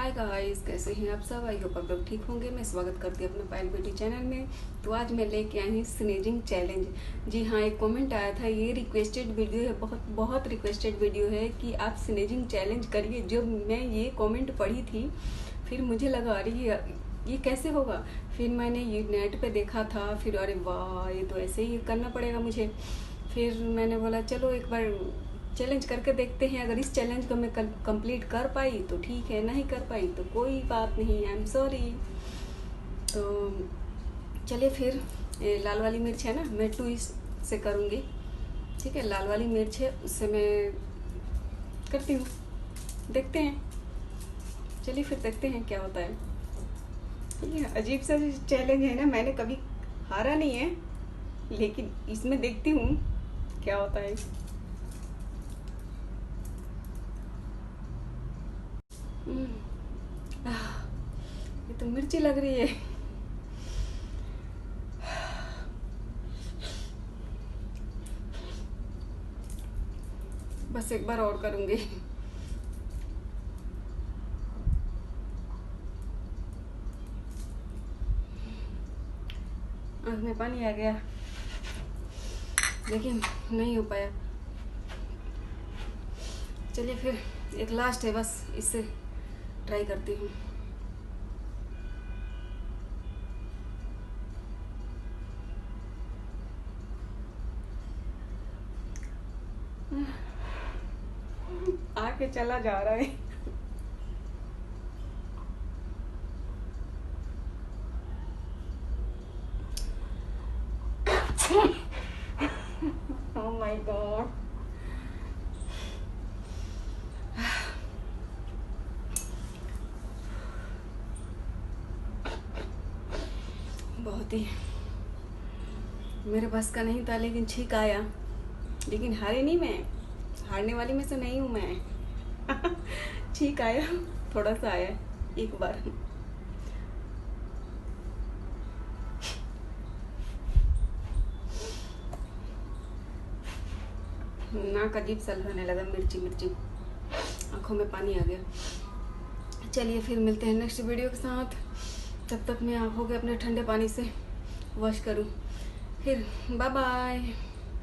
Hi guys, कैसे हैं आप सब। आई होप आप लोग ठीक होंगे। मैं स्वागत करती हूँ अपने पायल ब्यूटी चैनल में। तो आज मैं लेके आई हूँ स्नेजिंग चैलेंज। जी हाँ, एक कमेंट आया था, ये रिक्वेस्टेड वीडियो है, बहुत बहुत रिक्वेस्टेड वीडियो है कि आप स्नेजिंग चैलेंज करिए। जब मैं ये कमेंट पढ़ी थी फिर मुझे लगा अरे ये कैसे होगा। फिर मैंने ये नेट पे देखा था, फिर अरे वाह ये तो ऐसे ही करना पड़ेगा मुझे। फिर मैंने बोला चलो एक बार चैलेंज करके देखते हैं। अगर इस चैलेंज को मैं कंप्लीट कर पाई तो ठीक है, नहीं कर पाई तो कोई बात नहीं, आई एम सॉरी। तो चलिए फिर, ये लाल वाली मिर्च है ना, मैं 2 से करूँगी। ठीक है, लाल वाली मिर्च है उससे मैं करती हूँ, देखते हैं। चलिए फिर देखते हैं क्या होता है। ये अजीब सा चैलेंज है ना, मैंने कभी हारा नहीं है, लेकिन इसमें देखती हूँ क्या होता है। ये तो मिर्ची लग रही है। बस एक बार और करूंगी। आँख में पानी आ गया, लेकिन नहीं हो पाया। चलिए फिर एक लास्ट है, बस इससे ट्राई करती हूँ। आके चला जा रहा है। Oh my God. बहुत ही मेरे बस का नहीं था, लेकिन ठीक आया। लेकिन हारी नहीं मैं, हारने वाली में से नहीं हूँ मैं। ठीक आया, थोड़ा सा आया एक बार। नाक अजीब सा लगने लगा, मिर्ची मिर्ची, आंखों में पानी आ गया। चलिए फिर मिलते हैं नेक्स्ट वीडियो के साथ। तब तक मैं आंखों के अपने ठंडे पानी से वॉश करूँ। फिर बाय बाय।